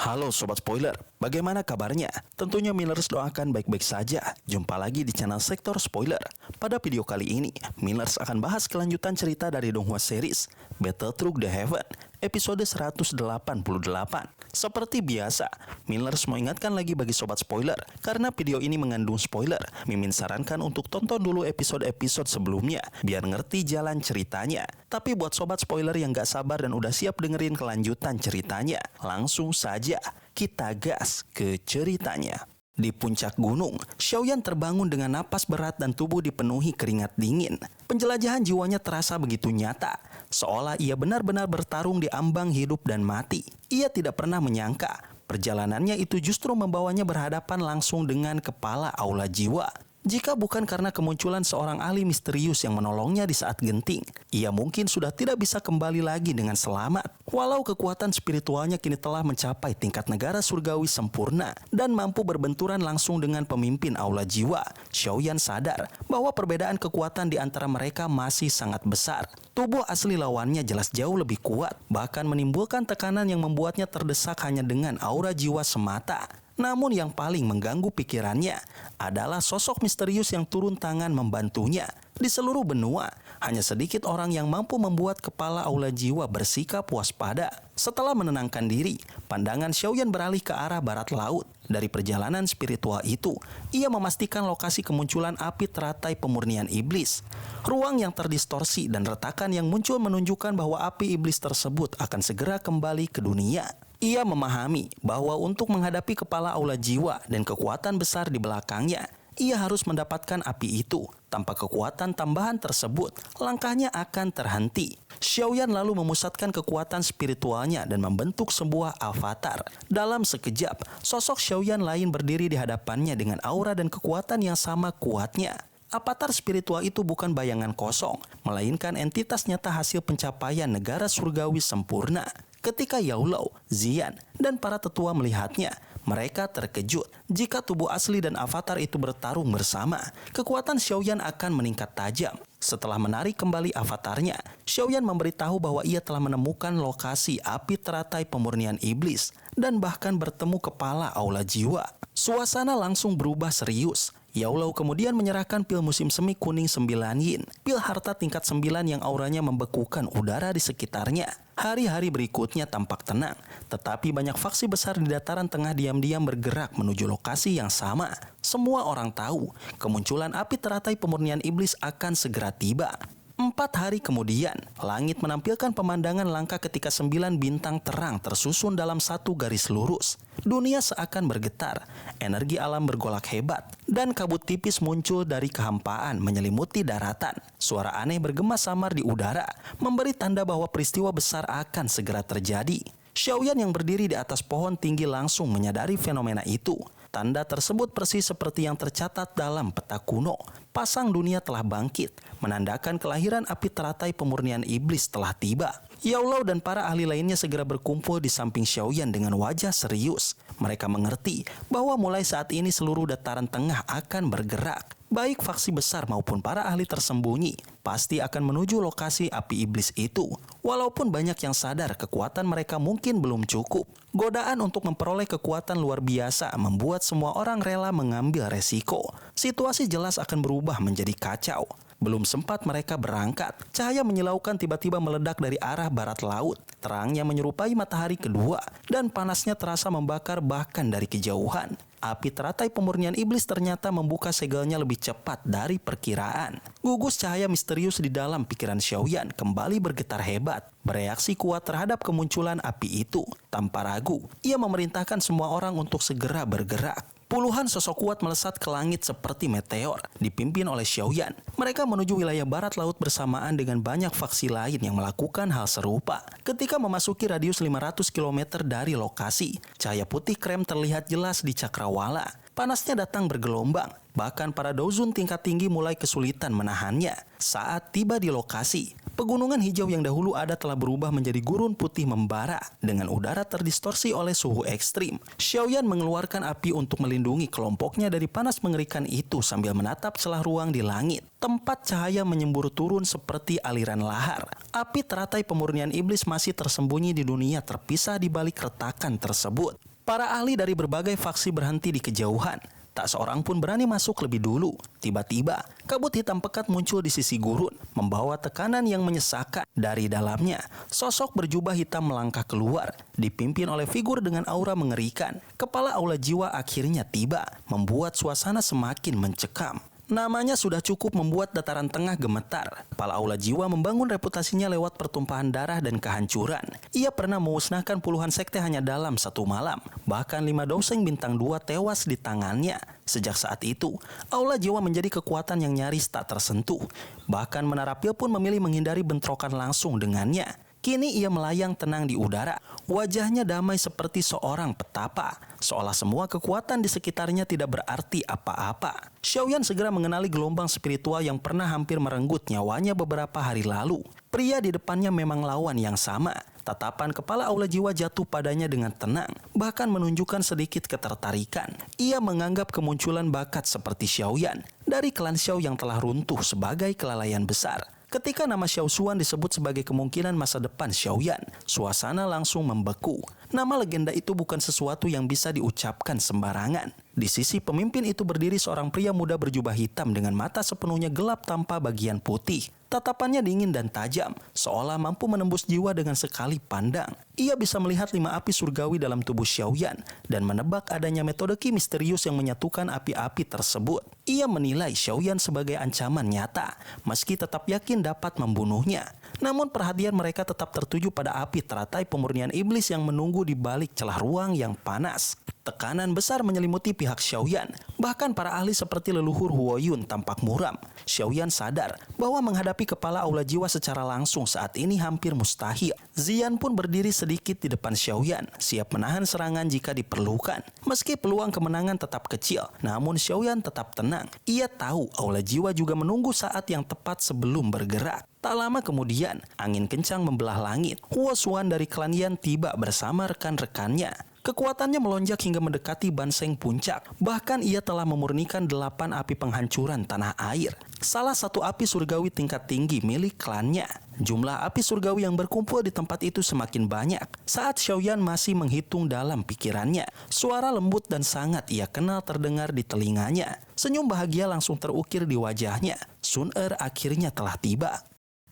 Halo Sobat Spoiler, bagaimana kabarnya? Tentunya Millers doakan baik-baik saja. Jumpa lagi di channel Sektor Spoiler. Pada video kali ini, Millers akan bahas kelanjutan cerita dari Donghua series Battle Through the Heaven, episode 188. Seperti biasa, Millers mau ingatkan lagi bagi Sobat Spoiler, karena video ini mengandung spoiler. Mimin sarankan untuk tonton dulu episode-episode sebelumnya, biar ngerti jalan ceritanya. Tapi buat Sobat Spoiler yang gak sabar dan udah siap dengerin kelanjutan ceritanya, langsung saja kita gas ke ceritanya. Di puncak gunung, Xiaoyan terbangun dengan napas berat dan tubuh dipenuhi keringat dingin. Penjelajahan jiwanya terasa begitu nyata, seolah ia benar-benar bertarung di ambang hidup dan mati. Ia tidak pernah menyangka, perjalanannya itu justru membawanya berhadapan langsung dengan kepala aula jiwa. Jika bukan karena kemunculan seorang ahli misterius yang menolongnya di saat genting, ia mungkin sudah tidak bisa kembali lagi dengan selamat. Walau kekuatan spiritualnya kini telah mencapai tingkat negara surgawi sempurna dan mampu berbenturan langsung dengan pemimpin aula jiwa, Xiaoyan sadar bahwa perbedaan kekuatan di antara mereka masih sangat besar. Tubuh asli lawannya jelas jauh lebih kuat, bahkan menimbulkan tekanan yang membuatnya terdesak hanya dengan aura jiwa semata. Namun yang paling mengganggu pikirannya adalah sosok misterius yang turun tangan membantunya. Di seluruh benua, hanya sedikit orang yang mampu membuat kepala aula jiwa bersikap waspada. Setelah menenangkan diri, pandangan Xiaoyan beralih ke arah barat laut. Dari perjalanan spiritual itu, ia memastikan lokasi kemunculan api teratai pemurnian iblis. Ruang yang terdistorsi dan retakan yang muncul menunjukkan bahwa api iblis tersebut akan segera kembali ke dunia. Ia memahami bahwa untuk menghadapi kepala aula jiwa dan kekuatan besar di belakangnya, ia harus mendapatkan api itu. Tanpa kekuatan tambahan tersebut, langkahnya akan terhenti. Xiaoyan lalu memusatkan kekuatan spiritualnya dan membentuk sebuah avatar. Dalam sekejap, sosok Xiaoyan lain berdiri di hadapannya dengan aura dan kekuatan yang sama kuatnya. Avatar spiritual itu bukan bayangan kosong, melainkan entitas nyata hasil pencapaian negara surgawi sempurna. Ketika Yao Lao, Zian, dan para tetua melihatnya, mereka terkejut. Jika tubuh asli dan avatar itu bertarung bersama, kekuatan Xiaoyan akan meningkat tajam. Setelah menarik kembali avatarnya, Xiaoyan memberitahu bahwa ia telah menemukan lokasi api teratai pemurnian iblis dan bahkan bertemu kepala aula jiwa. Suasana langsung berubah serius. Yao Lao kemudian menyerahkan pil musim semi kuning 9 yin, pil harta tingkat 9 yang auranya membekukan udara di sekitarnya. Hari-hari berikutnya tampak tenang, tetapi banyak faksi besar di dataran tengah diam-diam bergerak menuju lokasi yang sama. Semua orang tahu, kemunculan api teratai pemurnian iblis akan segera tiba. 4 hari kemudian, langit menampilkan pemandangan langka ketika 9 bintang terang tersusun dalam satu garis lurus. Dunia seakan bergetar, energi alam bergolak hebat, dan kabut tipis muncul dari kehampaan menyelimuti daratan. Suara aneh bergema samar di udara, memberi tanda bahwa peristiwa besar akan segera terjadi. Xiaoyan yang berdiri di atas pohon tinggi langsung menyadari fenomena itu. Tanda tersebut persis seperti yang tercatat dalam peta kuno. Pasang dunia telah bangkit, menandakan kelahiran api teratai pemurnian iblis telah tiba. Yao Lao dan para ahli lainnya segera berkumpul di samping Xiaoyan dengan wajah serius. Mereka mengerti bahwa mulai saat ini seluruh dataran tengah akan bergerak. Baik faksi besar maupun para ahli tersembunyi pasti akan menuju lokasi api iblis itu. Walaupun banyak yang sadar kekuatan mereka mungkin belum cukup, godaan untuk memperoleh kekuatan luar biasa membuat semua orang rela mengambil resiko. Situasi jelas akan berubah menjadi kacau. Belum sempat mereka berangkat, cahaya menyilaukan tiba-tiba meledak dari arah barat laut. Terangnya menyerupai matahari kedua, dan panasnya terasa membakar bahkan dari kejauhan. Api teratai pemurnian iblis ternyata membuka segelnya lebih cepat dari perkiraan. Gugus cahaya misterius di dalam pikiran Xiaoyan kembali bergetar hebat, bereaksi kuat terhadap kemunculan api itu. Tanpa ragu, ia memerintahkan semua orang untuk segera bergerak. Puluhan sosok kuat melesat ke langit seperti meteor, dipimpin oleh Xiaoyan. Mereka menuju wilayah barat laut bersamaan dengan banyak faksi lain yang melakukan hal serupa. Ketika memasuki radius 500 km dari lokasi, cahaya putih krem terlihat jelas di cakrawala. Panasnya datang bergelombang, bahkan para Dozun tingkat tinggi mulai kesulitan menahannya. Saat tiba di lokasi, pegunungan hijau yang dahulu ada telah berubah menjadi gurun putih membara dengan udara terdistorsi oleh suhu ekstrim. Xiaoyan mengeluarkan api untuk melindungi kelompoknya dari panas mengerikan itu sambil menatap celah ruang di langit. Tempat cahaya menyembur turun seperti aliran lahar. Api teratai pemurnian iblis masih tersembunyi di dunia terpisah di balik retakan tersebut. Para ahli dari berbagai faksi berhenti di kejauhan. Tak seorang pun berani masuk lebih dulu. Tiba-tiba, kabut hitam pekat muncul di sisi gurun, membawa tekanan yang menyesakan. Dari dalamnya, sosok berjubah hitam melangkah keluar, dipimpin oleh figur dengan aura mengerikan. Kepala aula jiwa akhirnya tiba, membuat suasana semakin mencekam. Namanya sudah cukup membuat dataran tengah gemetar. Kepala aula jiwa membangun reputasinya lewat pertumpahan darah dan kehancuran. Ia pernah memusnahkan puluhan sekte hanya dalam satu malam. Bahkan 5 dosen bintang 2 tewas di tangannya. Sejak saat itu, aula jiwa menjadi kekuatan yang nyaris tak tersentuh. Bahkan Menara Pil pun memilih menghindari bentrokan langsung dengannya. Kini ia melayang tenang di udara. Wajahnya damai seperti seorang petapa. Seolah semua kekuatan di sekitarnya tidak berarti apa-apa. Xiaoyan segera mengenali gelombang spiritual yang pernah hampir merenggut nyawanya beberapa hari lalu. Pria di depannya memang lawan yang sama. Tatapan kepala aula jiwa jatuh padanya dengan tenang, bahkan menunjukkan sedikit ketertarikan. Ia menganggap kemunculan bakat seperti Xiaoyan dari klan Xiao yang telah runtuh sebagai kelalaian besar. Ketika nama Xiao Xuan disebut sebagai kemungkinan masa depan Xiaoyan, suasana langsung membeku. Nama legenda itu bukan sesuatu yang bisa diucapkan sembarangan. Di sisi pemimpin itu berdiri seorang pria muda berjubah hitam dengan mata sepenuhnya gelap tanpa bagian putih. Tatapannya dingin dan tajam, seolah mampu menembus jiwa dengan sekali pandang. Ia bisa melihat 5 api surgawi dalam tubuh Xiaoyan dan menebak adanya metode ki misterius yang menyatukan api-api tersebut. Ia menilai Xiaoyan sebagai ancaman nyata, meski tetap yakin dapat membunuhnya. Namun perhatian mereka tetap tertuju pada api teratai pemurnian iblis yang menunggu di balik celah ruang yang panas. Tekanan besar menyelimuti pihak Xiaoyan. Bahkan para ahli seperti leluhur Huoyun tampak muram. Xiaoyan sadar bahwa menghadapi kepala aula jiwa secara langsung saat ini hampir mustahil. Ziyan pun berdiri sedikit di depan Xiaoyan, siap menahan serangan jika diperlukan. Meski peluang kemenangan tetap kecil, namun Xiaoyan tetap tenang. Ia tahu aula jiwa juga menunggu saat yang tepat sebelum bergerak. Tak lama kemudian, angin kencang membelah langit. Huo Xuan dari klan Yan tiba bersama rekan-rekannya. Kekuatannya melonjak hingga mendekati Banseng puncak. Bahkan ia telah memurnikan 8 api penghancuran tanah air. Salah satu api surgawi tingkat tinggi milik klannya. Jumlah api surgawi yang berkumpul di tempat itu semakin banyak. Saat Xiaoyan masih menghitung dalam pikirannya, suara lembut dan sangat ia kenal terdengar di telinganya. Senyum bahagia langsung terukir di wajahnya. Sun Er akhirnya telah tiba.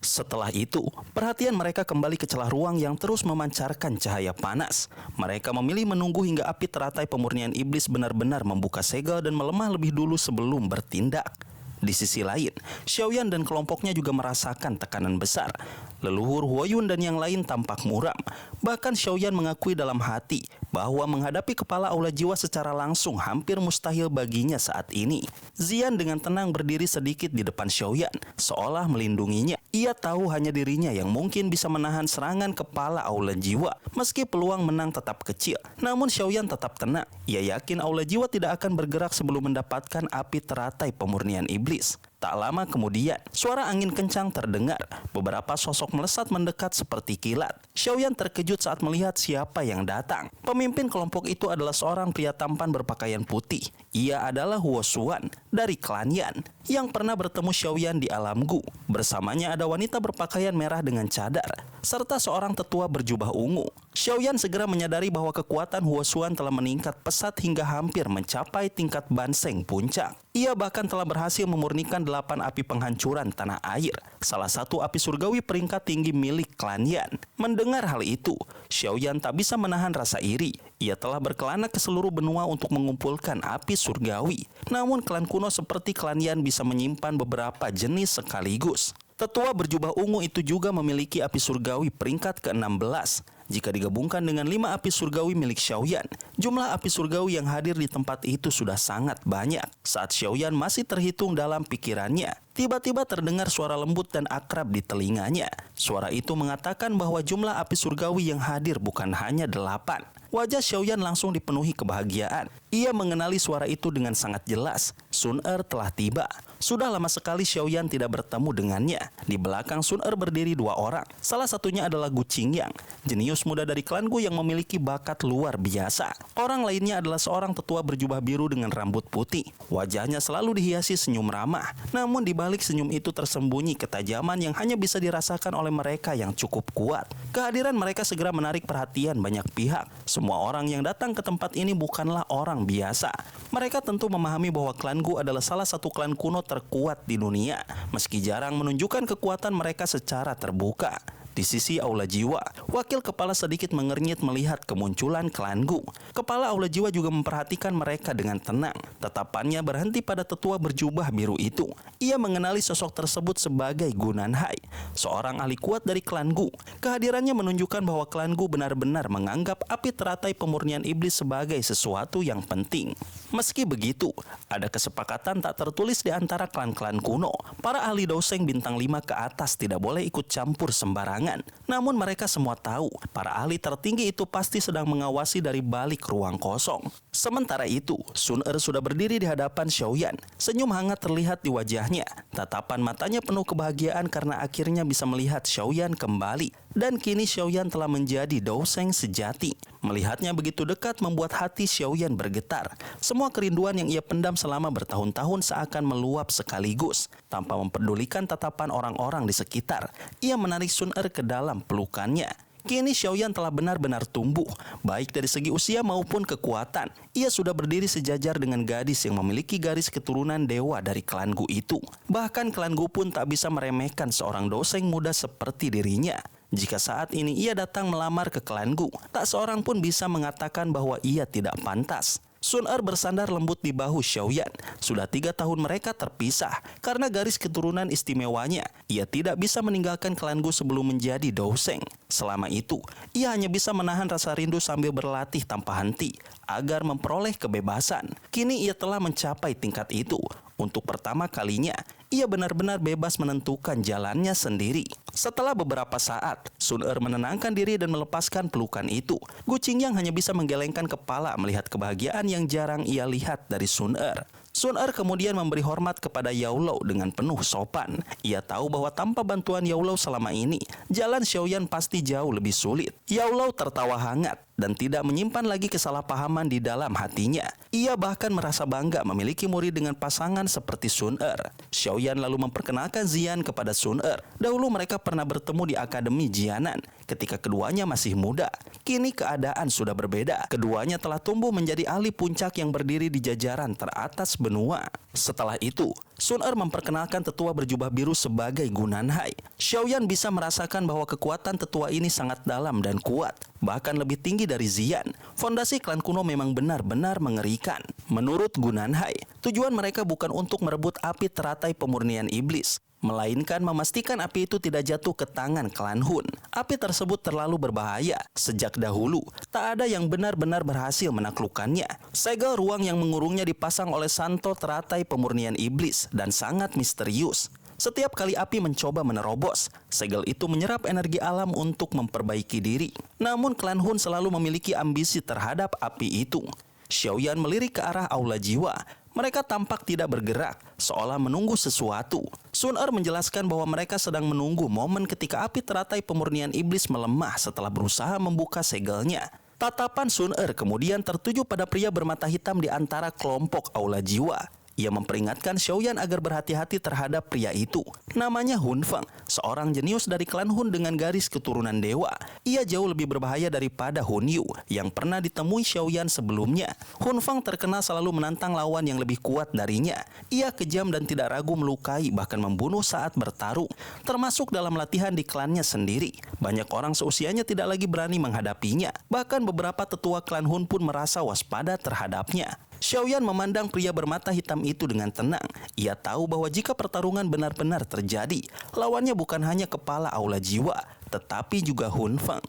Setelah itu, perhatian mereka kembali ke celah ruang yang terus memancarkan cahaya panas. Mereka memilih menunggu hingga api teratai pemurnian iblis benar-benar membuka segel dan melemah lebih dulu sebelum bertindak. Di sisi lain, Xiaoyan dan kelompoknya juga merasakan tekanan besar. Leluhur Huoyun dan yang lain tampak muram. Bahkan Xiaoyan mengakui dalam hati bahwa menghadapi kepala aula jiwa secara langsung hampir mustahil baginya saat ini. Ziyan dengan tenang berdiri sedikit di depan Xiaoyan, seolah melindunginya. Ia tahu hanya dirinya yang mungkin bisa menahan serangan kepala aula jiwa. Meski peluang menang tetap kecil, namun Xiaoyan tetap tenang. Ia yakin aula jiwa tidak akan bergerak sebelum mendapatkan api teratai pemurnian iblis. Tak lama kemudian, suara angin kencang terdengar. Beberapa sosok melesat mendekat seperti kilat. Xiaoyan terkejut saat melihat siapa yang datang. Pemimpin kelompok itu adalah seorang pria tampan berpakaian putih. Ia adalah Huo Xuan dari klan Yan yang pernah bertemu Xiaoyan di alam Gu. Bersamanya ada wanita berpakaian merah dengan cadar, serta seorang tetua berjubah ungu. Xiaoyan segera menyadari bahwa kekuatan Huo Xuan telah meningkat pesat hingga hampir mencapai tingkat Banseng puncak. Ia bahkan telah berhasil memurnikan 8 api penghancuran tanah air, salah satu api surgawi peringkat tinggi milik klan Yan. Mendengar hal itu, Xiaoyan tak bisa menahan rasa iri. Ia telah berkelana ke seluruh benua untuk mengumpulkan api surgawi. Namun klan kuno seperti klan Yan bisa menyimpan beberapa jenis sekaligus. Tetua berjubah ungu itu juga memiliki api surgawi peringkat ke-16. Jika digabungkan dengan 5 api surgawi milik Xiaoyan, jumlah api surgawi yang hadir di tempat itu sudah sangat banyak. Saat Xiaoyan masih terhitung dalam pikirannya, tiba-tiba terdengar suara lembut dan akrab di telinganya. Suara itu mengatakan bahwa jumlah api surgawi yang hadir bukan hanya 8. Wajah Xiaoyan langsung dipenuhi kebahagiaan. Ia mengenali suara itu dengan sangat jelas. Sun Er telah tiba. Sudah lama sekali Xiaoyan tidak bertemu dengannya. Di belakang Sun Er berdiri dua orang. Salah satunya adalah Gu Qingyang, jenius muda dari klan Gu yang memiliki bakat luar biasa. Orang lainnya adalah seorang tetua berjubah biru dengan rambut putih. Wajahnya selalu dihiasi senyum ramah. Namun di balik senyum itu tersembunyi ketajaman yang hanya bisa dirasakan oleh mereka yang cukup kuat. Kehadiran mereka segera menarik perhatian banyak pihak. Semua orang yang datang ke tempat ini bukanlah orang biasa. Mereka tentu memahami bahwa klan Gu adalah salah satu klan kuno terkuat di dunia, meski jarang menunjukkan kekuatan mereka secara terbuka. Di sisi Aula Jiwa, wakil kepala sedikit mengernyit melihat kemunculan klan Gu. Kepala Aula Jiwa juga memperhatikan mereka dengan tenang. Tatapannya berhenti pada tetua berjubah biru itu. Ia mengenali sosok tersebut sebagai Gu Nanhai, seorang ahli kuat dari klan Gu. Kehadirannya menunjukkan bahwa klan Gu benar-benar menganggap api teratai pemurnian iblis sebagai sesuatu yang penting. Meski begitu, ada kesepakatan tak tertulis di antara klan-klan kuno. Para ahli doseng bintang 5 ke atas tidak boleh ikut campur sembarangan. Namun mereka semua tahu, para ahli tertinggi itu pasti sedang mengawasi dari balik ruang kosong. Sementara itu, Sun Er sudah berdiri di hadapan Xiaoyan. Senyum hangat terlihat di wajahnya. Tatapan matanya penuh kebahagiaan karena akhirnya bisa melihat Xiaoyan kembali. Dan kini Xiaoyan telah menjadi doseng sejati. Melihatnya begitu dekat membuat hati Xiaoyan bergetar. Semua kerinduan yang ia pendam selama bertahun-tahun seakan meluap sekaligus. Tanpa mempedulikan tatapan orang-orang di sekitar, ia menarik Sun Er ke dalam pelukannya. Kini Xiaoyan telah benar-benar tumbuh, baik dari segi usia maupun kekuatan. Ia sudah berdiri sejajar dengan gadis yang memiliki garis keturunan dewa dari klan Gu itu. Bahkan klan Gu pun tak bisa meremehkan seorang doseng muda seperti dirinya. Jika saat ini ia datang melamar ke klan Gu, tak seorang pun bisa mengatakan bahwa ia tidak pantas. Sun Er bersandar lembut di bahu Xiaoyan. Sudah 3 tahun mereka terpisah. Karena garis keturunan istimewanya, ia tidak bisa meninggalkan klan Gu sebelum menjadi doseng. Selama itu, ia hanya bisa menahan rasa rindu sambil berlatih tanpa henti agar memperoleh kebebasan. Kini ia telah mencapai tingkat itu. Untuk pertama kalinya, ia benar-benar bebas menentukan jalannya sendiri. Setelah beberapa saat, Sun Er menenangkan diri dan melepaskan pelukan itu. Gu Qingyang hanya bisa menggelengkan kepala melihat kebahagiaan yang jarang ia lihat dari Sun Er. Sun Er kemudian memberi hormat kepada Yao Lao dengan penuh sopan. Ia tahu bahwa tanpa bantuan Yao Lao selama ini, jalan Xiaoyan pasti jauh lebih sulit. Yao Lao tertawa hangat dan tidak menyimpan lagi kesalahpahaman di dalam hatinya. Ia bahkan merasa bangga memiliki murid dengan pasangan seperti Sun Er. Xiaoyan lalu memperkenalkan Zian kepada Sun Er. Dahulu mereka pernah bertemu di Akademi Jianan ketika keduanya masih muda. Kini keadaan sudah berbeda. Keduanya telah tumbuh menjadi ahli puncak yang berdiri di jajaran teratas benua. Setelah itu, Sun Er memperkenalkan tetua berjubah biru sebagai Gu Nanhai. Xiaoyan bisa merasakan bahwa kekuatan tetua ini sangat dalam dan kuat, bahkan lebih tinggi dari Zian. Fondasi klan kuno memang benar-benar mengerikan. Menurut Gu Nanhai, tujuan mereka bukan untuk merebut api teratai pemurnian iblis, melainkan memastikan api itu tidak jatuh ke tangan klan Hun. Api tersebut terlalu berbahaya. Sejak dahulu, tak ada yang benar-benar berhasil menaklukkannya. Segel ruang yang mengurungnya dipasang oleh Santo teratai pemurnian iblis dan sangat misterius. Setiap kali api mencoba menerobos, segel itu menyerap energi alam untuk memperbaiki diri. Namun klan Hun selalu memiliki ambisi terhadap api itu. Xiaoyan melirik ke arah Aula Jiwa. Mereka tampak tidak bergerak, seolah menunggu sesuatu. Sun Er menjelaskan bahwa mereka sedang menunggu momen ketika api teratai pemurnian iblis melemah setelah berusaha membuka segelnya. Tatapan Sun Er kemudian tertuju pada pria bermata hitam di antara kelompok Aula Jiwa. Ia memperingatkan Xiaoyan agar berhati-hati terhadap pria itu. Namanya Hun Feng, seorang jenius dari klan Hun dengan garis keturunan dewa. Ia jauh lebih berbahaya daripada Hun Yu yang pernah ditemui Xiaoyan sebelumnya. Hun Feng terkenal selalu menantang lawan yang lebih kuat darinya. Ia kejam dan tidak ragu melukai bahkan membunuh saat bertarung, termasuk dalam latihan di klannya sendiri. Banyak orang seusianya tidak lagi berani menghadapinya. Bahkan beberapa tetua klan Hun pun merasa waspada terhadapnya. Xiaoyan memandang pria bermata hitam itu dengan tenang. Ia tahu bahwa jika pertarungan benar-benar terjadi, lawannya bukan hanya kepala Aula Jiwa, tetapi juga Hun Feng.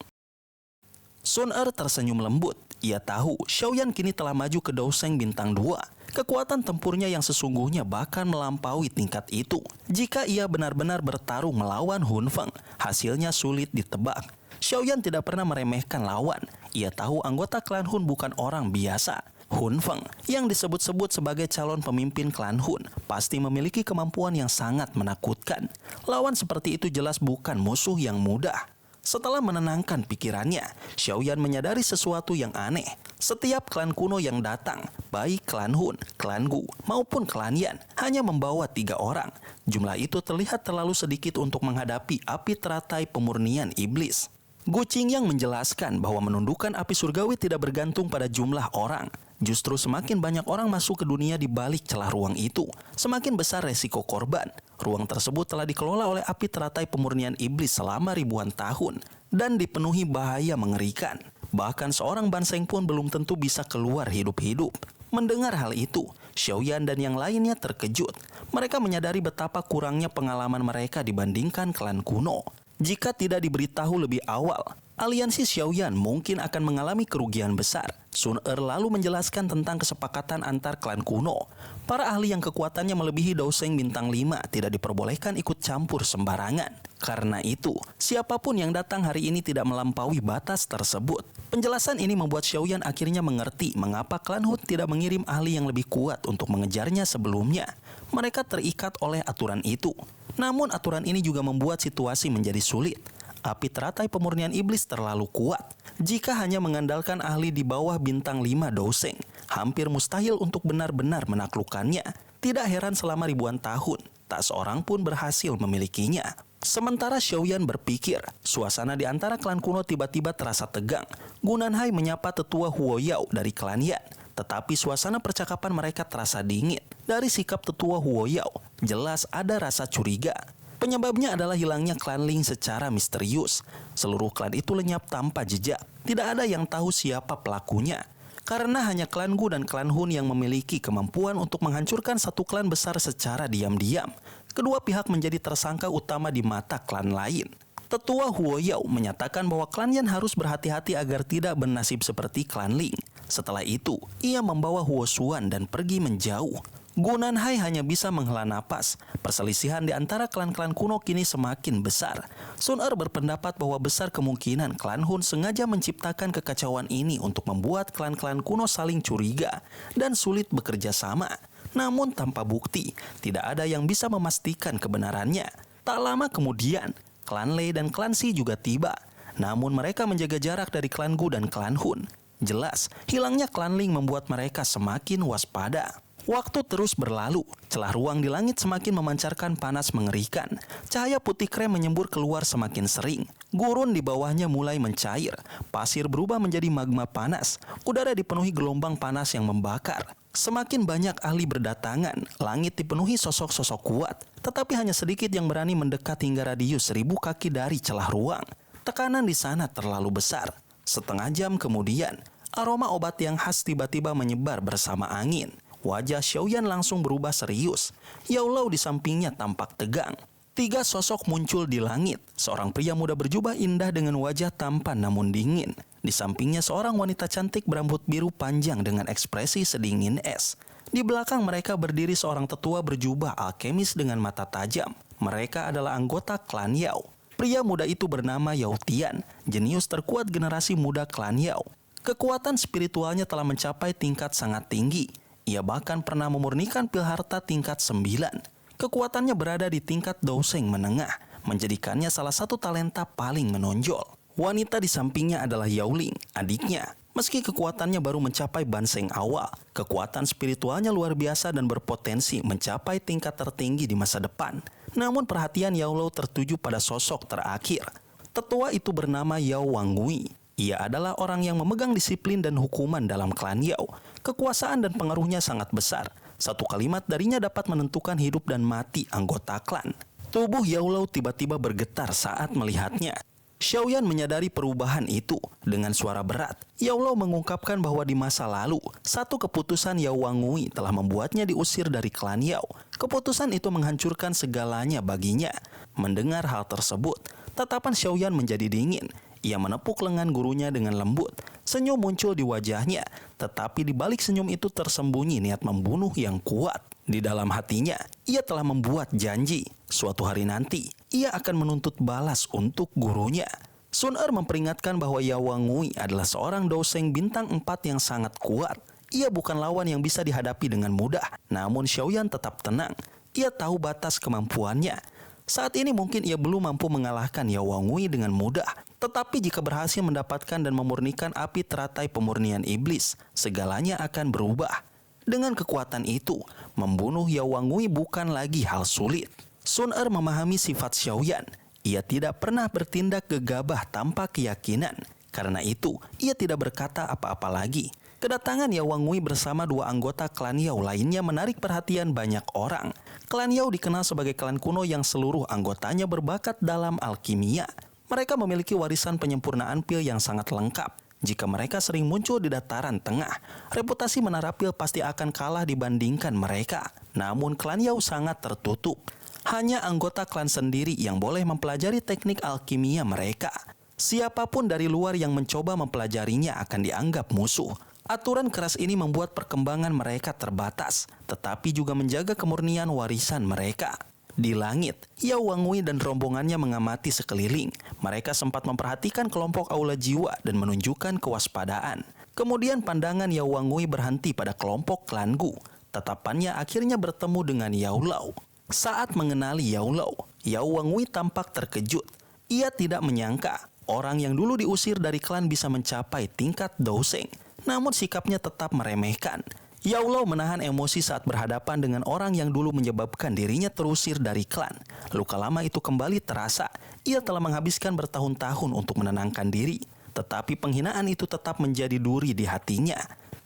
Sun Er tersenyum lembut. Ia tahu Xiaoyan kini telah maju ke doseng bintang 2. Kekuatan tempurnya yang sesungguhnya bahkan melampaui tingkat itu. Jika ia benar-benar bertarung melawan Hun Feng, hasilnya sulit ditebak. Xiaoyan tidak pernah meremehkan lawan. Ia tahu anggota klan Hun bukan orang biasa. Hun Feng, yang disebut-sebut sebagai calon pemimpin klan Hun, pasti memiliki kemampuan yang sangat menakutkan. Lawan seperti itu jelas bukan musuh yang mudah. Setelah menenangkan pikirannya, Xiaoyan menyadari sesuatu yang aneh. Setiap klan kuno yang datang, baik klan Hun, klan Gu, maupun klan Yan, hanya membawa 3 orang. Jumlah itu terlihat terlalu sedikit untuk menghadapi api teratai pemurnian iblis. Gu Qingyang menjelaskan bahwa menundukkan api surgawi tidak bergantung pada jumlah orang. Justru semakin banyak orang masuk ke dunia di balik celah ruang itu, semakin besar resiko korban. Ruang tersebut telah dikelola oleh api teratai pemurnian iblis selama ribuan tahun dan dipenuhi bahaya mengerikan. Bahkan seorang Banseng pun belum tentu bisa keluar hidup-hidup. Mendengar hal itu, Xiaoyan dan yang lainnya terkejut. Mereka menyadari betapa kurangnya pengalaman mereka dibandingkan klan kuno. Jika tidak diberitahu lebih awal, aliansi Xiaoyan mungkin akan mengalami kerugian besar. Sun Er lalu menjelaskan tentang kesepakatan antar klan kuno. Para ahli yang kekuatannya melebihi Douseng bintang 5 tidak diperbolehkan ikut campur sembarangan. Karena itu, siapapun yang datang hari ini tidak melampaui batas tersebut. Penjelasan ini membuat Xiaoyan akhirnya mengerti mengapa klan Hun tidak mengirim ahli yang lebih kuat untuk mengejarnya sebelumnya. Mereka terikat oleh aturan itu. Namun aturan ini juga membuat situasi menjadi sulit. Api teratai pemurnian iblis terlalu kuat. Jika hanya mengandalkan ahli di bawah bintang 5 Douseng, hampir mustahil untuk benar-benar menaklukkannya. Tidak heran selama ribuan tahun, tak seorang pun berhasil memilikinya. Sementara Xiaoyan berpikir, suasana di antara klan kuno tiba-tiba terasa tegang. Gu Nanhai menyapa tetua Huo Yao dari klan Yan. Tetapi suasana percakapan mereka terasa dingin. Dari sikap tetua Huo Yao, jelas ada rasa curiga. Penyebabnya adalah hilangnya klan Ling secara misterius. Seluruh klan itu lenyap tanpa jejak. Tidak ada yang tahu siapa pelakunya. Karena hanya klan Gu dan klan Hun yang memiliki kemampuan untuk menghancurkan satu klan besar secara diam-diam. Kedua pihak menjadi tersangka utama di mata klan lain. Tetua Huo Yao menyatakan bahwa klan Yan harus berhati-hati agar tidak bernasib seperti klan Ling. Setelah itu, ia membawa Huo Xuan dan pergi menjauh. Gu Nanhai hanya bisa menghela napas. Perselisihan di antara klan-klan kuno kini semakin besar. Sun Er berpendapat bahwa besar kemungkinan klan Hun sengaja menciptakan kekacauan ini untuk membuat klan-klan kuno saling curiga dan sulit bekerja sama. Namun tanpa bukti, tidak ada yang bisa memastikan kebenarannya. Tak lama kemudian, klan Lei dan klan Si juga tiba. Namun mereka menjaga jarak dari klan Gu dan klan Hun. Jelas, hilangnya klan Ling membuat mereka semakin waspada. Waktu terus berlalu, celah ruang di langit semakin memancarkan panas mengerikan. Cahaya putih krem menyembur keluar semakin sering. Gurun di bawahnya mulai mencair. Pasir berubah menjadi magma panas. Udara dipenuhi gelombang panas yang membakar. Semakin banyak ahli berdatangan, langit dipenuhi sosok-sosok kuat. Tetapi hanya sedikit yang berani mendekat hingga radius 1000 kaki dari celah ruang. Tekanan di sana terlalu besar. Setengah jam kemudian, aroma obat yang khas tiba-tiba menyebar bersama angin. Wajah Xiaoyan langsung berubah serius. Yao Lao di sampingnya tampak tegang. 3 sosok muncul di langit. Seorang pria muda berjubah indah dengan wajah tampan namun dingin. Di sampingnya seorang wanita cantik berambut biru panjang dengan ekspresi sedingin es. Di belakang mereka berdiri seorang tetua berjubah alkemis dengan mata tajam. Mereka adalah anggota klan Yao. Pria muda itu bernama Yao Tian, jenius terkuat generasi muda klan Yao. Kekuatan spiritualnya telah mencapai tingkat sangat tinggi. Ia bahkan pernah memurnikan pil harta tingkat 9. Kekuatannya berada di tingkat Douseng menengah, menjadikannya salah satu talenta paling menonjol. Wanita di sampingnya adalah Yao Ling, adiknya. Meski kekuatannya baru mencapai Banseng awal, kekuatan spiritualnya luar biasa dan berpotensi mencapai tingkat tertinggi di masa depan. Namun perhatian Yao Lao tertuju pada sosok terakhir. Tetua itu bernama Yao Wangui. Ia adalah orang yang memegang disiplin dan hukuman dalam klan Yao. Kekuasaan dan pengaruhnya sangat besar. Satu kalimat darinya dapat menentukan hidup dan mati anggota klan. Tubuh Yao Lao tiba-tiba bergetar saat melihatnya. Xiaoyan menyadari perubahan itu. Dengan suara berat, Yao Lao mengungkapkan bahwa di masa lalu, satu keputusan Yao Wangui telah membuatnya diusir dari klan Yao. Keputusan itu menghancurkan segalanya baginya. Mendengar hal tersebut, tatapan Xiaoyan menjadi dingin. Ia menepuk lengan gurunya dengan lembut. Senyum muncul di wajahnya, tetapi di balik senyum itu tersembunyi niat membunuh yang kuat. Di dalam hatinya, ia telah membuat janji. Suatu hari nanti, ia akan menuntut balas untuk gurunya. Sun Er memperingatkan bahwa Yao Wangui adalah seorang Douseng bintang 4 yang sangat kuat. Ia bukan lawan yang bisa dihadapi dengan mudah. Namun Xiaoyan tetap tenang. Ia tahu batas kemampuannya. Saat ini mungkin ia belum mampu mengalahkan Yao Wangui dengan mudah. Tetapi jika berhasil mendapatkan dan memurnikan api teratai pemurnian iblis, segalanya akan berubah. Dengan kekuatan itu, membunuh Yao Wangui bukan lagi hal sulit. Sun Er memahami sifat Xiaoyan. Ia tidak pernah bertindak gegabah tanpa keyakinan. Karena itu, ia tidak berkata apa-apa lagi. Kedatangan Yao Wangui bersama dua anggota klan Yao lainnya menarik perhatian banyak orang. Klan Yao dikenal sebagai klan kuno yang seluruh anggotanya berbakat dalam alkimia. Mereka memiliki warisan penyempurnaan pil yang sangat lengkap. Jika mereka sering muncul di dataran tengah, reputasi menara pil pasti akan kalah dibandingkan mereka. Namun klan Yao sangat tertutup. Hanya anggota klan sendiri yang boleh mempelajari teknik alkimia mereka. Siapapun dari luar yang mencoba mempelajarinya akan dianggap musuh. Aturan keras ini membuat perkembangan mereka terbatas, tetapi juga menjaga kemurnian warisan mereka. Di langit, Yao Wangui dan rombongannya mengamati sekeliling. Mereka sempat memperhatikan kelompok aula jiwa dan menunjukkan kewaspadaan. Kemudian pandangan Yao Wangui berhenti pada kelompok klan Gu. Tatapannya akhirnya bertemu dengan Yao Lao. Saat mengenali Yao Lao, Yao Wangui tampak terkejut. Ia tidak menyangka orang yang dulu diusir dari klan bisa mencapai tingkat Douseng. Namun sikapnya tetap meremehkan. Yao Lao menahan emosi saat berhadapan dengan orang yang dulu menyebabkan dirinya terusir dari klan. Luka lama itu kembali terasa. Ia telah menghabiskan bertahun-tahun untuk menenangkan diri. Tetapi penghinaan itu tetap menjadi duri di hatinya.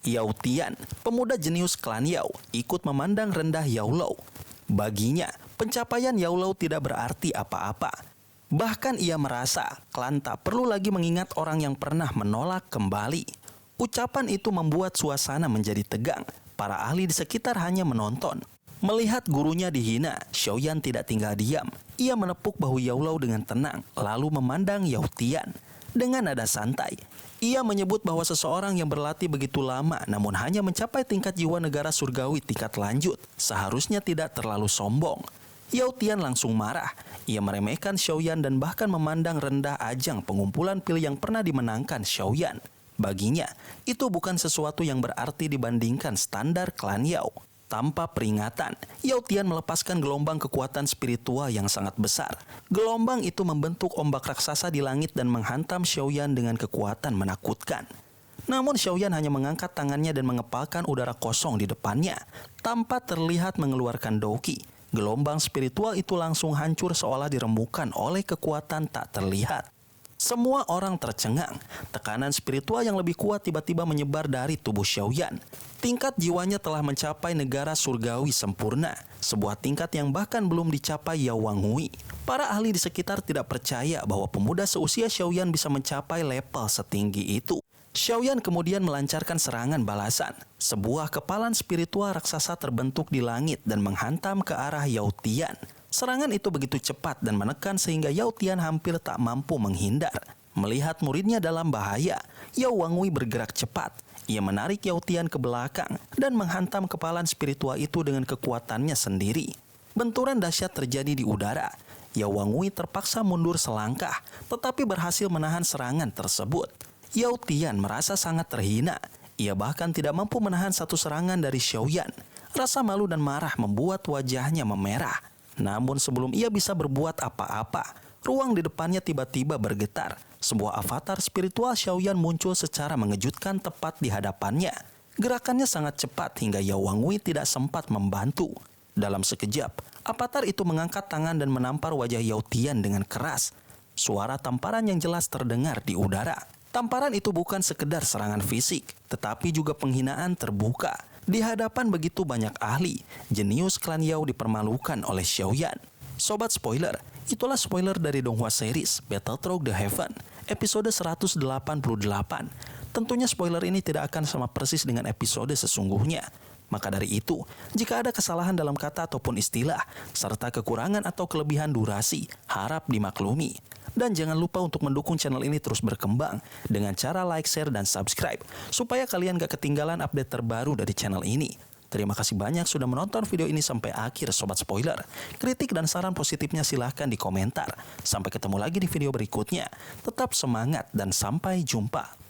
Yao Tian, pemuda jenius klan Yao, ikut memandang rendah Yao Lao. Baginya, pencapaian Yao Lao tidak berarti apa-apa. Bahkan ia merasa klan tak perlu lagi mengingat orang yang pernah menolak kembali. Ucapan itu membuat suasana menjadi tegang. Para ahli di sekitar hanya menonton. Melihat gurunya dihina, Xiaoyan tidak tinggal diam. Ia menepuk bahu Yao Lao dengan tenang, lalu memandang Yao Tian. Dengan nada santai, ia menyebut bahwa seseorang yang berlatih begitu lama namun hanya mencapai tingkat jiwa negara surgawi tingkat lanjut, seharusnya tidak terlalu sombong. Yao Tian langsung marah. Ia meremehkan Xiaoyan dan bahkan memandang rendah ajang pengumpulan pil yang pernah dimenangkan Xiaoyan. Baginya, itu bukan sesuatu yang berarti dibandingkan standar klan Yao. Tanpa peringatan, Yao Tian melepaskan gelombang kekuatan spiritual yang sangat besar. Gelombang itu membentuk ombak raksasa di langit dan menghantam Xiaoyan dengan kekuatan menakutkan. Namun Xiaoyan hanya mengangkat tangannya dan mengepalkan udara kosong di depannya. Tanpa terlihat mengeluarkan doki, gelombang spiritual itu langsung hancur seolah dirembukan oleh kekuatan tak terlihat. Semua orang tercengang. Tekanan spiritual yang lebih kuat tiba-tiba menyebar dari tubuh Xiaoyan. Tingkat jiwanya telah mencapai negara surgawi sempurna. Sebuah tingkat yang bahkan belum dicapai Yao Wangui. Para ahli di sekitar tidak percaya bahwa pemuda seusia Xiaoyan bisa mencapai level setinggi itu. Xiaoyan kemudian melancarkan serangan balasan. Sebuah kepalan spiritual raksasa terbentuk di langit dan menghantam ke arah Yao Tian. Serangan itu begitu cepat dan menekan sehingga Yao Tian hampir tak mampu menghindar. Melihat muridnya dalam bahaya, Yao Wangui bergerak cepat. Ia menarik Yao Tian ke belakang dan menghantam kepalan spiritual itu dengan kekuatannya sendiri. Benturan dahsyat terjadi di udara. Yao Wangui terpaksa mundur selangkah, tetapi berhasil menahan serangan tersebut. Yao Tian merasa sangat terhina. Ia bahkan tidak mampu menahan satu serangan dari Xiaoyan. Rasa malu dan marah membuat wajahnya memerah. Namun sebelum ia bisa berbuat apa-apa, ruang di depannya tiba-tiba bergetar. Sebuah avatar spiritual Xiaoyan muncul secara mengejutkan tepat di hadapannya. Gerakannya sangat cepat hingga Yao Wangui tidak sempat membantu. Dalam sekejap, avatar itu mengangkat tangan dan menampar wajah Yao Tian dengan keras. Suara tamparan yang jelas terdengar di udara. Tamparan itu bukan sekedar serangan fisik, tetapi juga penghinaan terbuka. Di hadapan begitu banyak ahli, jenius klan Yao dipermalukan oleh Xiaoyan. Sobat spoiler, itulah spoiler dari Donghua series Battle Through the Heaven, episode 188. Tentunya spoiler ini tidak akan sama persis dengan episode sesungguhnya. Maka dari itu, jika ada kesalahan dalam kata ataupun istilah, serta kekurangan atau kelebihan durasi, harap dimaklumi. Dan jangan lupa untuk mendukung channel ini terus berkembang dengan cara like, share, dan subscribe, supaya kalian gak ketinggalan update terbaru dari channel ini. Terima kasih banyak sudah menonton video ini sampai akhir Sobat Spoiler. Kritik dan saran positifnya silahkan di komentar. Sampai ketemu lagi di video berikutnya. Tetap semangat dan sampai jumpa.